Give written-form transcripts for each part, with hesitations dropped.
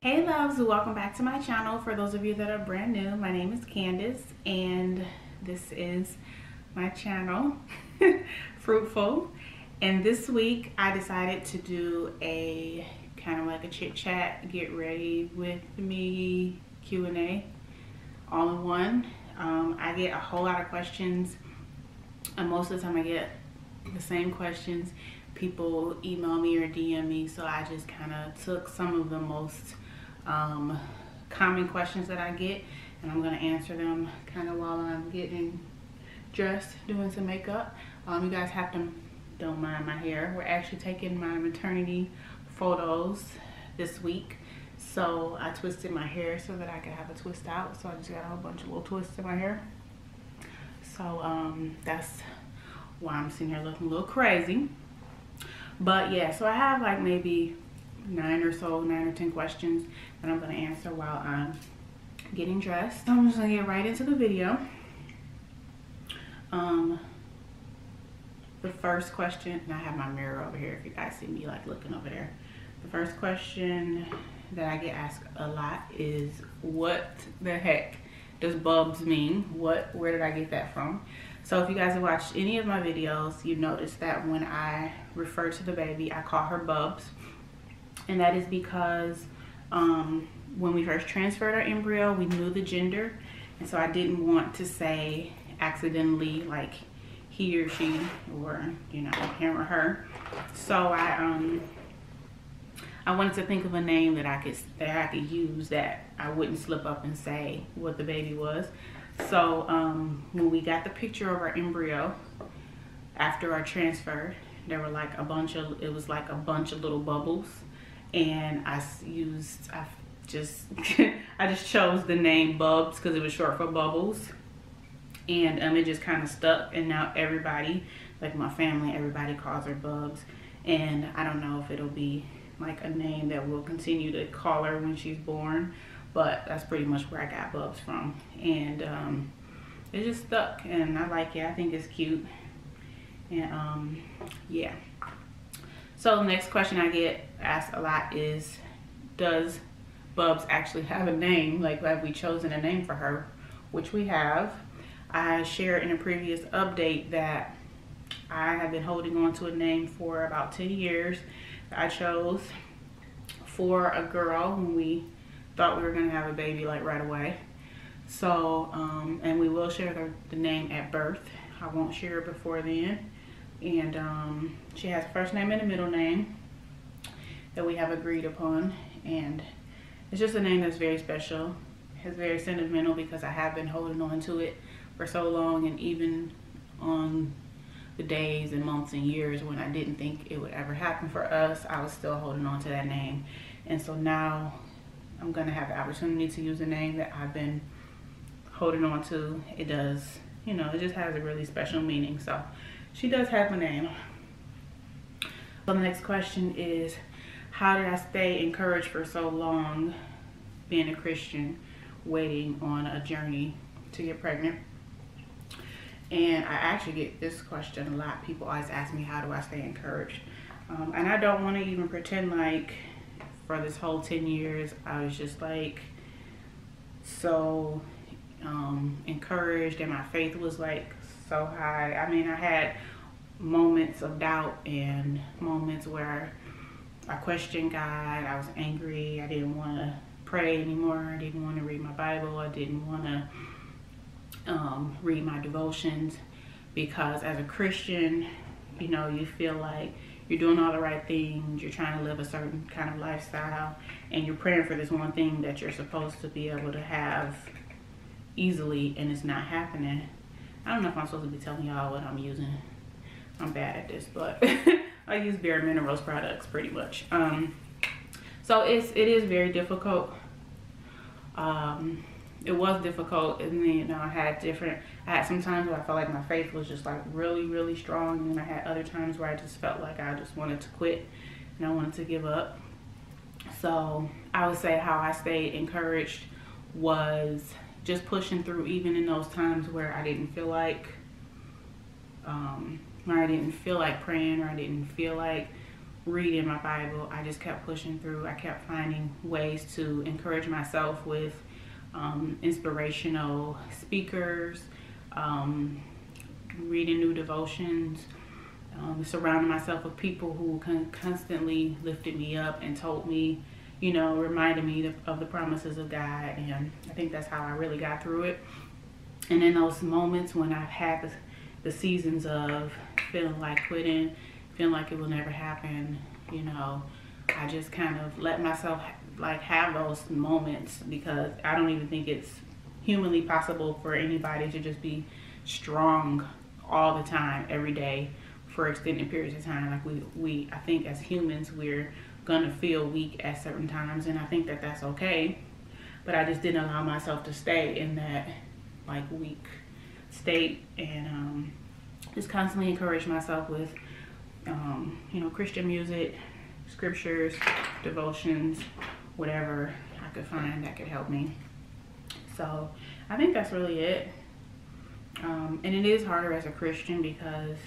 Hey loves, welcome back to my channel. For those of you that are brand new, my name is Candace and this is my channel, Fruitful. And this week I decided to do a kind of like a chit chat, get ready with me Q&A all in one. I get a whole lot of questions and most of the time I get the same questions. People email me or DM me, so I just kind of took some of the most common questions that I get and I'm going to answer them kind of while I'm getting dressed, doing some makeup. You guys don't mind my hair. We're actually taking my maternity photos this week, so I twisted my hair so that I could have a twist out. So I just got a whole bunch of little twists in my hair, so that's why I'm sitting here looking a little crazy. But yeah, so I have like maybe 9 or 10 questions that I'm going to answer while I'm getting dressed. So I'm just going to get right into the video. The first question, and I have my mirror over here if you guys see me like looking over there. The first question that I get asked a lot is, what the heck does bubs mean? Where did I get that from? So if you guys have watched any of my videos, you noticed that when I refer to the baby, I call her Bubs. And that is because when we first transferred our embryo, we knew the gender. And so I didn't want to say accidentally like he or she, or you know, him or her. So I wanted to think of a name that I could use that I wouldn't slip up and say what the baby was. So when we got the picture of our embryo after our transfer, there were like it was like a bunch of little bubbles, and I just chose the name Bubs because it was short for Bubbles, and it just kind of stuck. And now everybody, like my family, everybody calls her Bubs, and I don't know if it'll be like a name that we'll continue to call her when she's born, but that's pretty much where I got Bubs from. And it just stuck and I like it. I think it's cute. And yeah. So the next question I get asked a lot is, does Bubs actually have a name? Like, have we chosen a name for her? Which we have. I shared in a previous update that I have been holding on to a name for about 10 years. I chose for a girl when we thought we were going to have a baby like right away. So and we will share the name at birth. I won't share it before then. And she has a first name and a middle name that we have agreed upon, and it's just a name that's very special. It's very sentimental because I have been holding on to it for so long, and even on the days and months and years when I didn't think it would ever happen for us, I was still holding on to that name. And so now I'm gonna have the opportunity to use a name that I've been holding on to. It does, you know, it just has a really special meaning. So she does have a name. So the next question is, how did I stay encouraged for so long being a Christian, waiting on a journey to get pregnant? And I actually get this question a lot. People always ask me, how do I stay encouraged? And I don't want to even pretend like for this whole 10 years I was just like so encouraged and my faith was like so high. I mean, I had moments of doubt and moments where I questioned God. I was angry. I didn't want to pray anymore. I didn't want to read my Bible. I didn't want to read my devotions, because as a Christian, you know, you feel like you're doing all the right things, you're trying to live a certain kind of lifestyle, and you're praying for this one thing that you're supposed to be able to have easily, and it's not happening. I don't know if I'm supposed to be telling y'all what I'm using. I'm bad at this, but I use Bare Minerals products pretty much. So it is very difficult. It was difficult, and then, you know, I had some times where I felt like my faith was just like really strong, and then I had other times where I just felt like I just wanted to quit and I wanted to give up. So I would say how I stayed encouraged was just pushing through, even in those times where I didn't feel like praying, or I didn't feel like reading my Bible. I just kept pushing through. I kept finding ways to encourage myself with inspirational speakers, reading new devotions, surrounding myself with people who constantly lifted me up and told me, you know, reminded me of the promises of God. And I think that's how I really got through it. And in those moments when I've had the seasons of feeling like quitting, feeling like it will never happen, you know, I just kind of let myself like have those moments, because I don't even think it's humanly possible for anybody to just be strong all the time, every day, for extended periods of time. Like we I think as humans, we're gonna feel weak at certain times, and I think that that's okay. But I just didn't allow myself to stay in that like weak state, and just constantly encourage myself with you know, Christian music, scriptures, devotions, whatever I could find that could help me. So I think that's really it. And it is harder as a Christian, because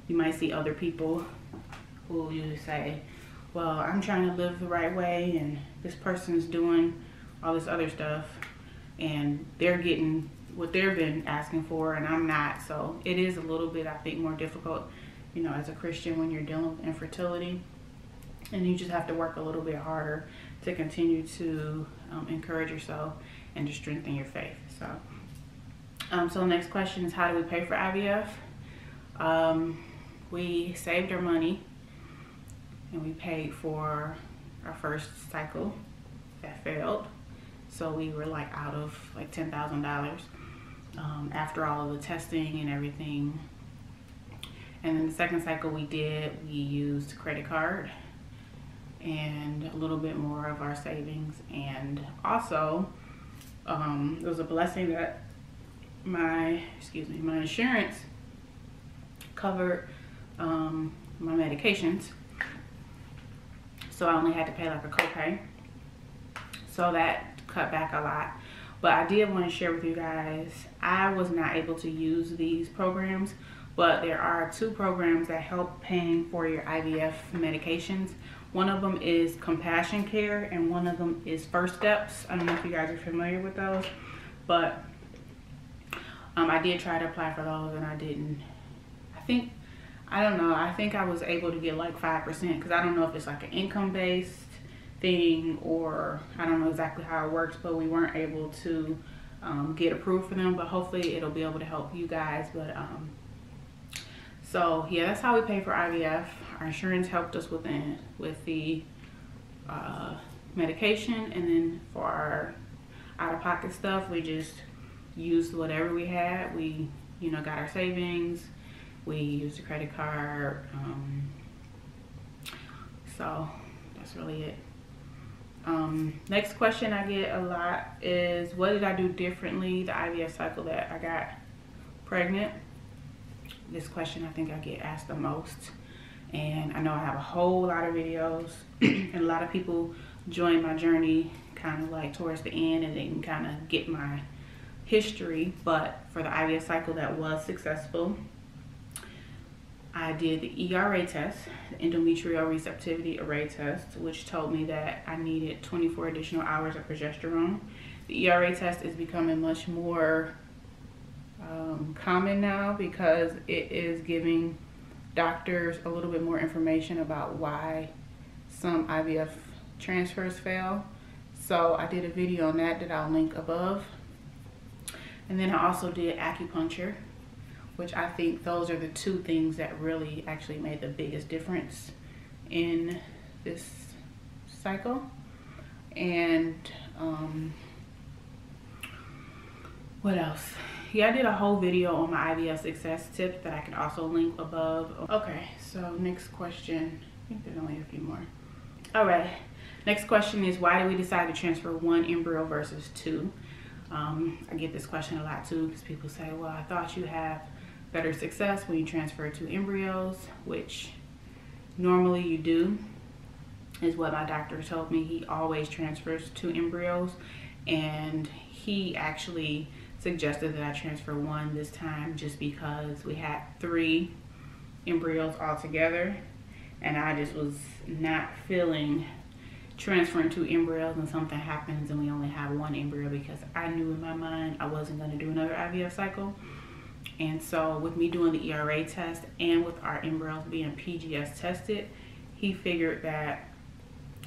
you might see other people who you say, well, I'm trying to live the right way, and this person's doing all this other stuff, and they're getting what they've been asking for, and I'm not. So it is a little bit, I think, more difficult, you know, as a Christian when you're dealing with infertility, and you just have to work a little bit harder to continue to encourage yourself and to strengthen your faith. So next question is, how do we pay for IVF? We saved our money, and we paid for our first cycle that failed. So we were like out of like $10,000 after all of the testing and everything. And then the second cycle we used credit card and a little bit more of our savings. And also it was a blessing that my insurance covered my medications, so I only had to pay like a copay, so that cut back a lot. But I did want to share with you guys, I was not able to use these programs, but there are 2 programs that help paying for your IVF medications. One of them is Compassion Care, and one of them is First Steps. I don't know if you guys are familiar with those, but I did try to apply for those, and I didn't. I don't know, I think I was able to get like 5%, because I don't know if it's like an income-based thing, or I don't know exactly how it works, but we weren't able to get approved for them. But hopefully it'll be able to help you guys. But so yeah, that's how we pay for IVF. Our insurance helped us with the medication, and then for our out-of-pocket stuff, we just used whatever we had. We, you know, got our savings, we used a credit card, so that's really it. Next question I get a lot is, what did I do differently the IVF cycle that I got pregnant? This question I think I get asked the most, and I know I have a whole lot of videos and a lot of people join my journey kind of like towards the end, and they can kind of get my history. But for the IVF cycle that was successful, I did the ERA test, the endometrial receptivity array test, which told me that I needed 24 additional hours of progesterone. The ERA test is becoming much more common now, because it is giving doctors a little bit more information about why some IVF transfers fail. So I did a video on that I'll link above. And then I also did acupuncture, which I think those are the 2 things that really actually made the biggest difference in this cycle. And what else? Yeah, I did a whole video on my IVF success tips that I can also link above. Okay, so next question. I think there's only a few more. All right, next question is, why did we decide to transfer 1 embryo versus 2? I get this question a lot too, because people say, well, I thought you have better success when you transfer 2 embryos, which normally you do, is what my doctor told me. He always transfers 2 embryos, and he actually suggested that I transfer 1 this time, just because we had 3 embryos all together, and I just was not feeling transferring 2 embryos and something happens and we only have 1 embryo, because I knew in my mind I wasn't going to do another IVF cycle. And so with me doing the ERA test and with our embryos being PGS tested, he figured that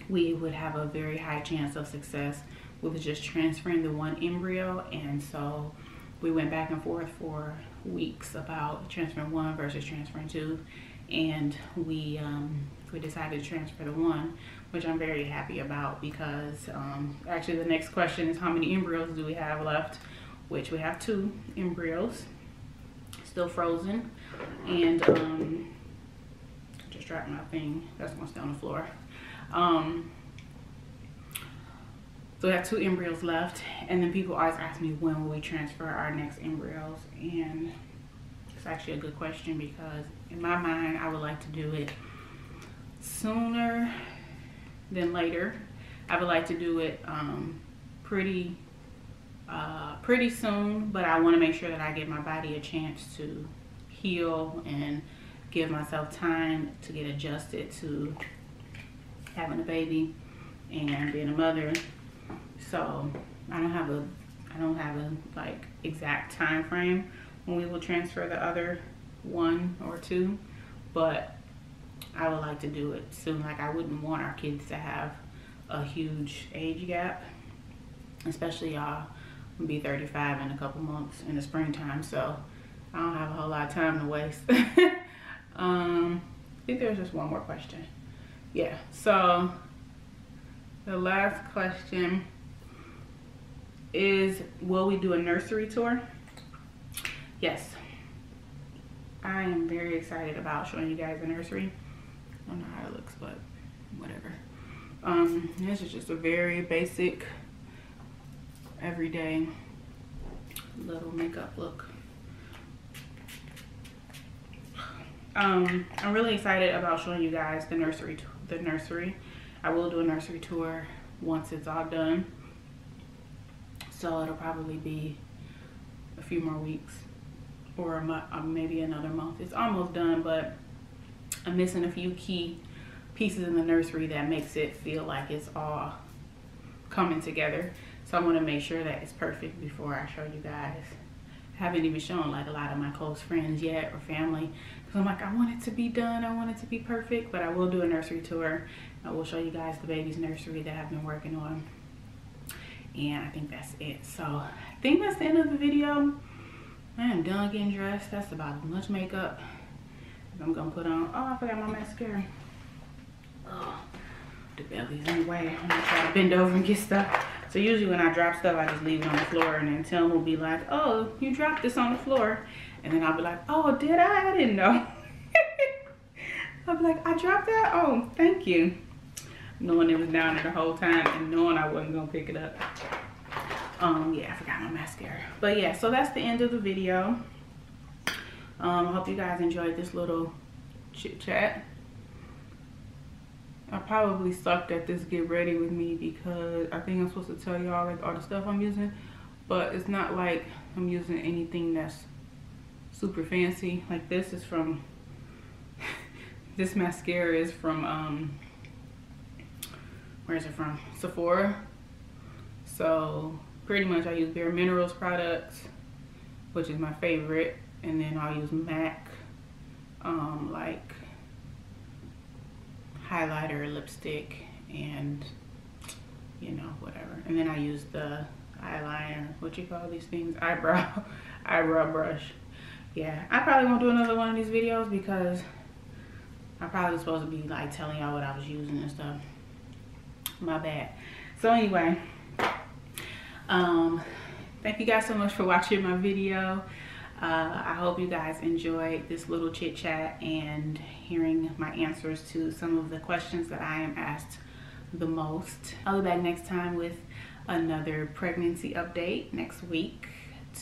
we would have a very high chance of success with just transferring the 1 embryo. And so we went back and forth for weeks about transferring 1 versus transferring 2, and we decided to transfer the 1, which I'm very happy about, because actually the next question is how many embryos do we have left, which we have 2 embryos still frozen. And I just dropped my thing, that's gonna stay on the floor. So we have 2 embryos left, and then people always ask me when will we transfer our next embryos, and it's actually a good question, because in my mind I would like to do it sooner than later. I would like to do it pretty soon, but I want to make sure that I give my body a chance to heal and give myself time to get adjusted to having a baby and being a mother. So I don't have a like exact time frame when we will transfer the other 1 or 2, but I would like to do it soon. Like, I wouldn't want our kids to have a huge age gap, especially y'all be 35 in a couple months in the springtime, so I don't have a whole lot of time to waste. I think there's just one more question. Yeah, so the last question is, will we do a nursery tour? Yes, I am very excited about showing you guys the nursery. I don't know how it looks, but whatever. This is just a very basic, everyday little makeup look. I'm really excited about showing you guys the nursery. I will do a nursery tour once it's all done, so it'll probably be a few more weeks or a month, maybe another month. It's almost done, but I'm missing a few key pieces in the nursery that makes it feel like it's all coming together. So I want to make sure that it's perfect before I show you guys. I haven't even shown like a lot of my close friends yet, or family, because I'm like, I want it to be done, I want it to be perfect. But I will do a nursery tour. I will show you guys the baby's nursery that I've been working on, and I think that's it. So I think that's the end of the video. I am done getting dressed. That's about as much makeup as I'm gonna put on. Oh, I forgot my mascara. Oh, the belly's in the way. I'm gonna try to bend over and get stuff. So usually when I drop stuff, I just leave it on the floor, and then Tim will be like, oh, you dropped this on the floor. And then I'll be like, oh, did I? I didn't know. I'll be like, I dropped that? Oh, thank you. Knowing it was down there the whole time and knowing I wasn't gonna pick it up. Yeah, I forgot my mascara. But yeah, so that's the end of the video. I hope you guys enjoyed this little chit chat. I probably sucked at this get ready with me, because I think I'm supposed to tell y'all like all the stuff I'm using, but it's not like I'm using anything that's super fancy. Like, this is from this mascara is from where is it from? Sephora. So pretty much I use Bare Minerals products, which is my favorite, and then I'll use MAC like highlighter, lipstick, and you know, whatever. And then I use the eyeliner, what you call these things, eyebrow brush. Yeah, I probably won't do another one of these videos, because I'm probably supposed to be like telling y'all what I was using and stuff. My bad. So anyway, thank you guys so much for watching my video. I hope you guys enjoyed this little chit chat and hearing my answers to some of the questions that I am asked the most. I'll be back next time with another pregnancy update next week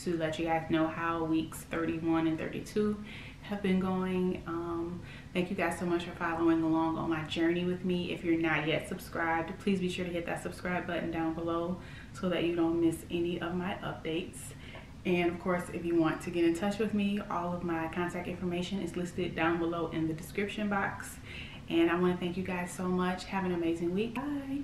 to let you guys know how weeks 31 and 32 have been going. Thank you guys so much for following along on my journey with me. If you're not yet subscribed, please be sure to hit that subscribe button down below so that you don't miss any of my updates. And of course, if you want to get in touch with me, all of my contact information is listed down below in the description box. And I want to thank you guys so much. Have an amazing week. Bye.